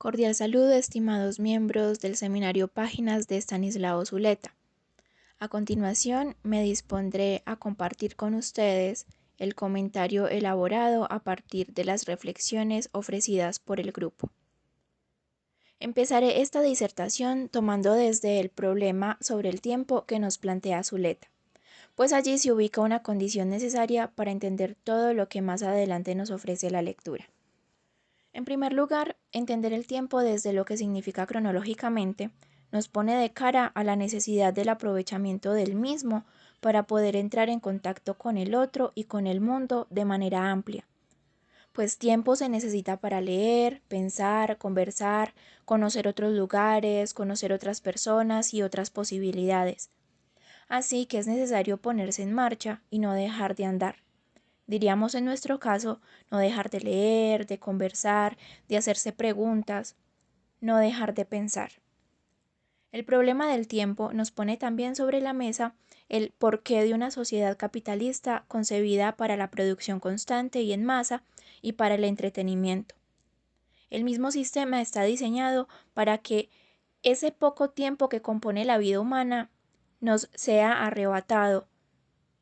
Cordial saludo, estimados miembros del seminario Páginas de Estanislao Zuleta. A continuación, me dispondré a compartir con ustedes el comentario elaborado a partir de las reflexiones ofrecidas por el grupo. Empezaré esta disertación tomando desde el problema sobre el tiempo que nos plantea Zuleta, pues allí se ubica una condición necesaria para entender todo lo que más adelante nos ofrece la lectura. En primer lugar, entender el tiempo desde lo que significa cronológicamente nos pone de cara a la necesidad del aprovechamiento del mismo para poder entrar en contacto con el otro y con el mundo de manera amplia. Pues tiempo se necesita para leer, pensar, conversar, conocer otros lugares, conocer otras personas y otras posibilidades. Así que es necesario ponerse en marcha y no dejar de andar. Diríamos en nuestro caso, no dejar de leer, de conversar, de hacerse preguntas, no dejar de pensar. El problema del tiempo nos pone también sobre la mesa el porqué de una sociedad capitalista concebida para la producción constante y en masa y para el entretenimiento. El mismo sistema está diseñado para que ese poco tiempo que compone la vida humana nos sea arrebatado,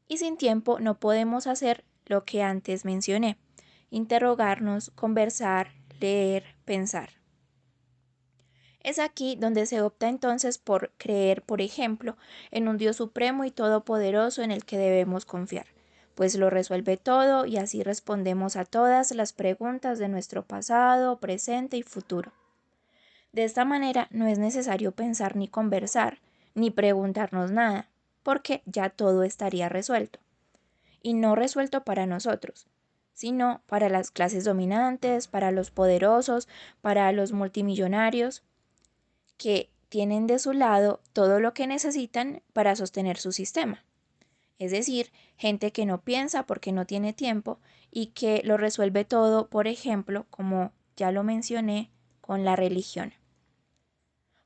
y sin tiempo no podemos hacer lo que antes mencioné: interrogarnos, conversar, leer, pensar. Es aquí donde se opta entonces por creer, por ejemplo, en un Dios supremo y todopoderoso en el que debemos confiar, pues lo resuelve todo y así respondemos a todas las preguntas de nuestro pasado, presente y futuro. De esta manera no es necesario pensar ni conversar, ni preguntarnos nada, porque ya todo estaría resuelto. Y no resuelto para nosotros, sino para las clases dominantes, para los poderosos, para los multimillonarios, que tienen de su lado todo lo que necesitan para sostener su sistema. Es decir, gente que no piensa porque no tiene tiempo y que lo resuelve todo, por ejemplo, como ya lo mencioné, con la religión.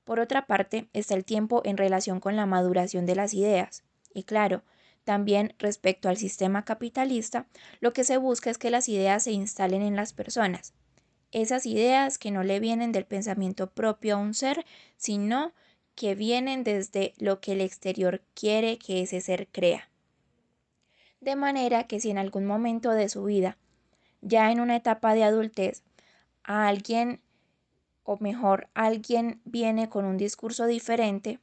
Por otra parte, está el tiempo en relación con la maduración de las ideas. Y claro, también respecto al sistema capitalista, lo que se busca es que las ideas se instalen en las personas. Esas ideas que no le vienen del pensamiento propio a un ser, sino que vienen desde lo que el exterior quiere que ese ser crea. De manera que si en algún momento de su vida, ya en una etapa de adultez, a alguien, o mejor, alguien viene con un discurso diferente,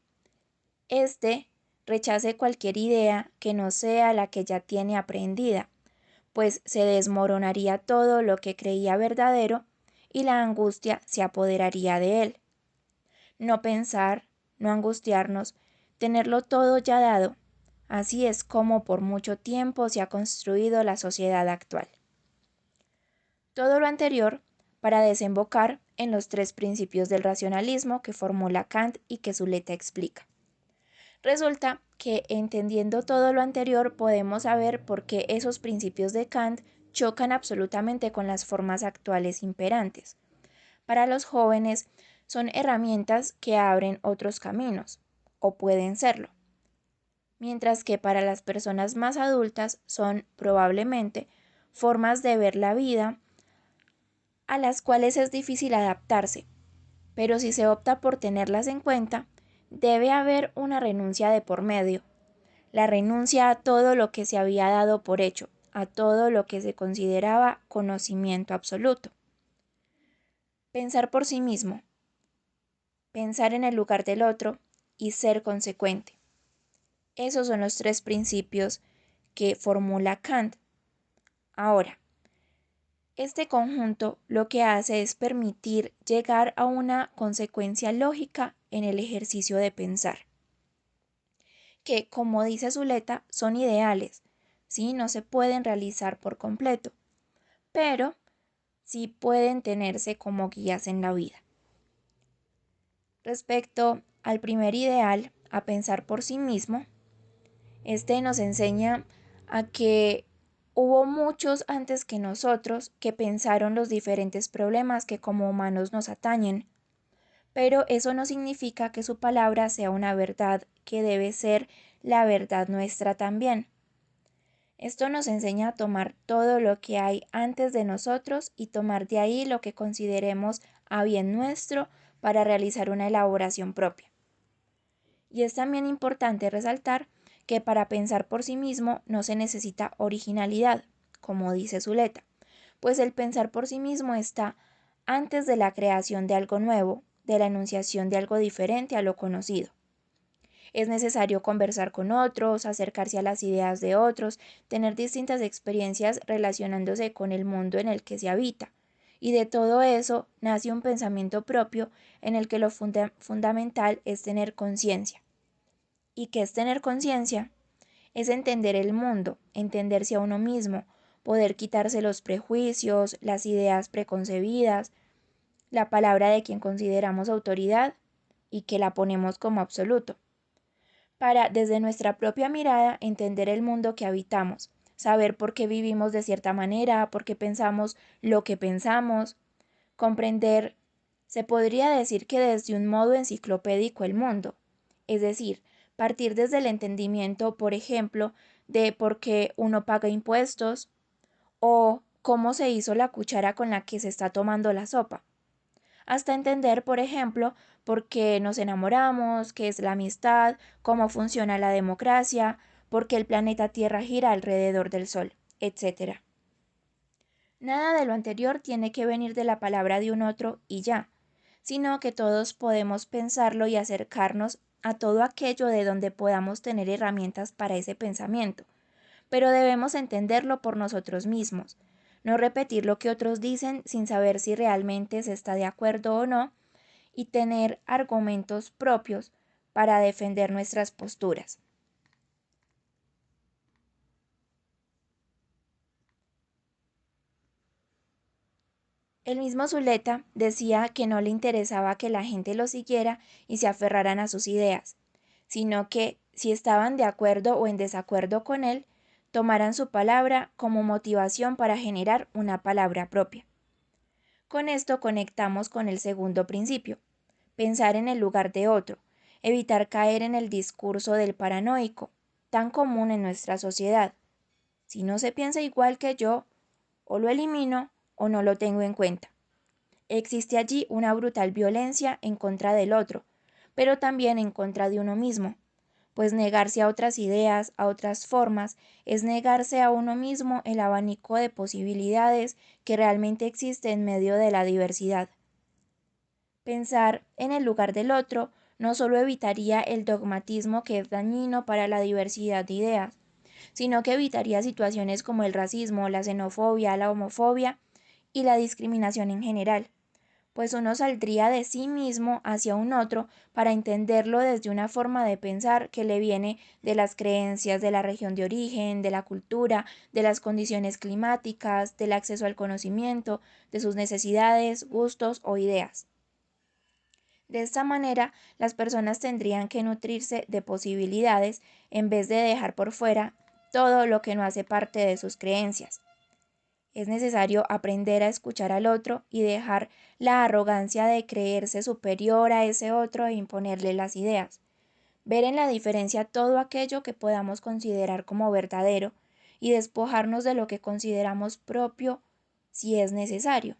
este rechace cualquier idea que no sea la que ya tiene aprendida, pues se desmoronaría todo lo que creía verdadero y la angustia se apoderaría de él. No pensar, no angustiarnos, tenerlo todo ya dado, así es como por mucho tiempo se ha construido la sociedad actual. Todo lo anterior para desembocar en los tres principios del racionalismo que formula Kant y que Zuleta explica. Resulta que entendiendo todo lo anterior podemos saber por qué esos principios de Kant chocan absolutamente con las formas actuales imperantes. Para los jóvenes son herramientas que abren otros caminos, o pueden serlo, mientras que para las personas más adultas son probablemente formas de ver la vida a las cuales es difícil adaptarse, pero si se opta por tenerlas en cuenta, debe haber una renuncia de por medio, la renuncia a todo lo que se había dado por hecho, a todo lo que se consideraba conocimiento absoluto. Pensar por sí mismo, pensar en el lugar del otro y ser consecuente. Esos son los tres principios que formula Kant. Ahora, este conjunto lo que hace es permitir llegar a una consecuencia lógica en el ejercicio de pensar, que, como dice Zuleta, son ideales, ¿sí? No se pueden realizar por completo, pero sí pueden tenerse como guías en la vida. Respecto al primer ideal, a pensar por sí mismo, este nos enseña a que hubo muchos antes que nosotros que pensaron los diferentes problemas que como humanos nos atañen, pero eso no significa que su palabra sea una verdad que debe ser la verdad nuestra también. Esto nos enseña a tomar todo lo que hay antes de nosotros y tomar de ahí lo que consideremos a bien nuestro para realizar una elaboración propia. Y es también importante resaltar que para pensar por sí mismo no se necesita originalidad, como dice Zuleta, pues el pensar por sí mismo está antes de la creación de algo nuevo, de la enunciación de algo diferente a lo conocido. Es necesario conversar con otros, acercarse a las ideas de otros, tener distintas experiencias relacionándose con el mundo en el que se habita. Y de todo eso nace un pensamiento propio en el que lo fundamental es tener conciencia. ¿Y qué es tener conciencia? Es entender el mundo, entenderse a uno mismo, poder quitarse los prejuicios, las ideas preconcebidas, la palabra de quien consideramos autoridad y que la ponemos como absoluto, para desde nuestra propia mirada entender el mundo que habitamos, saber por qué vivimos de cierta manera, por qué pensamos lo que pensamos, comprender, se podría decir que desde un modo enciclopédico el mundo, es decir, partir desde el entendimiento, por ejemplo, de por qué uno paga impuestos o cómo se hizo la cuchara con la que se está tomando la sopa, hasta entender, por ejemplo, por qué nos enamoramos, qué es la amistad, cómo funciona la democracia, por qué el planeta Tierra gira alrededor del Sol, etc. Nada de lo anterior tiene que venir de la palabra de un otro y ya, sino que todos podemos pensarlo y acercarnos a todo aquello de donde podamos tener herramientas para ese pensamiento, pero debemos entenderlo por nosotros mismos, no repetir lo que otros dicen sin saber si realmente se está de acuerdo o no, y tener argumentos propios para defender nuestras posturas. El mismo Zuleta decía que no le interesaba que la gente lo siguiera y se aferraran a sus ideas, sino que, si estaban de acuerdo o en desacuerdo con él, tomaran su palabra como motivación para generar una palabra propia. Con esto conectamos con el segundo principio, pensar en el lugar de otro, evitar caer en el discurso del paranoico, tan común en nuestra sociedad. Si no se piensa igual que yo, o lo elimino o no lo tengo en cuenta. Existe allí una brutal violencia en contra del otro, pero también en contra de uno mismo, pues negarse a otras ideas, a otras formas, es negarse a uno mismo el abanico de posibilidades que realmente existe en medio de la diversidad. Pensar en el lugar del otro no solo evitaría el dogmatismo que es dañino para la diversidad de ideas, sino que evitaría situaciones como el racismo, la xenofobia, la homofobia y la discriminación en general, pues uno saldría de sí mismo hacia un otro para entenderlo desde una forma de pensar que le viene de las creencias de la región de origen, de la cultura, de las condiciones climáticas, del acceso al conocimiento, de sus necesidades, gustos o ideas. De esta manera, las personas tendrían que nutrirse de posibilidades en vez de dejar por fuera todo lo que no hace parte de sus creencias. Es necesario aprender a escuchar al otro y dejar la arrogancia de creerse superior a ese otro e imponerle las ideas. Ver en la diferencia todo aquello que podamos considerar como verdadero y despojarnos de lo que consideramos propio si es necesario.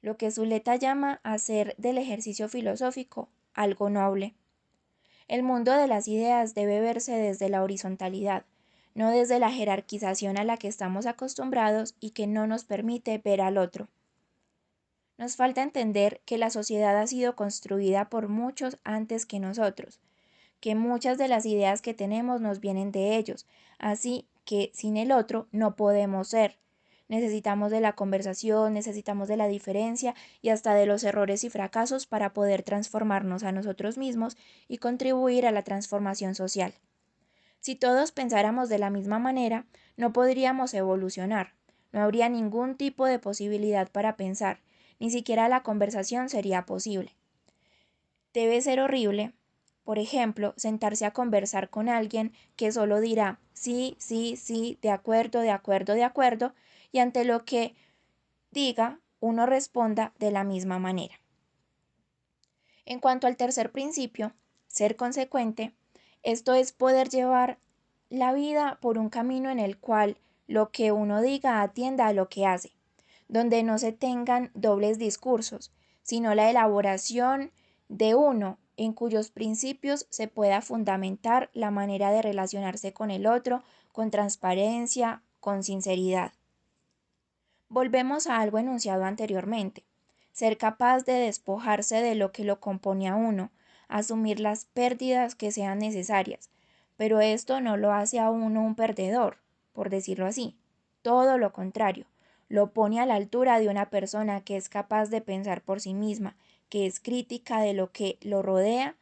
Lo que Zuleta llama hacer del ejercicio filosófico algo noble. El mundo de las ideas debe verse desde la horizontalidad, no desde la jerarquización a la que estamos acostumbrados y que no nos permite ver al otro. Nos falta entender que la sociedad ha sido construida por muchos antes que nosotros, que muchas de las ideas que tenemos nos vienen de ellos, así que sin el otro no podemos ser. Necesitamos de la conversación, necesitamos de la diferencia y hasta de los errores y fracasos para poder transformarnos a nosotros mismos y contribuir a la transformación social. Si todos pensáramos de la misma manera, no podríamos evolucionar, no habría ningún tipo de posibilidad para pensar, ni siquiera la conversación sería posible. Debe ser horrible, por ejemplo, sentarse a conversar con alguien que solo dirá sí, sí, sí, de acuerdo, de acuerdo, de acuerdo, y ante lo que diga, uno responda de la misma manera. En cuanto al tercer principio, ser consecuente, esto es poder llevar la vida por un camino en el cual lo que uno diga atienda a lo que hace, donde no se tengan dobles discursos, sino la elaboración de uno en cuyos principios se pueda fundamentar la manera de relacionarse con el otro con transparencia, con sinceridad. Volvemos a algo enunciado anteriormente, ser capaz de despojarse de lo que lo compone a uno, asumir las pérdidas que sean necesarias, pero esto no lo hace a uno un perdedor, por decirlo así, todo lo contrario, lo pone a la altura de una persona que es capaz de pensar por sí misma, que es crítica de lo que lo rodea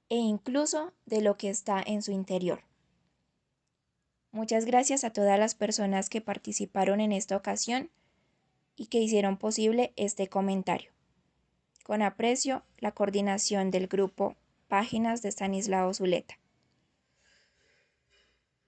e incluso de lo que está en su interior. Muchas gracias a todas las personas que participaron en esta ocasión y que hicieron posible este comentario. Con aprecio, la coordinación del grupo Páginas de Stanislao Zuleta.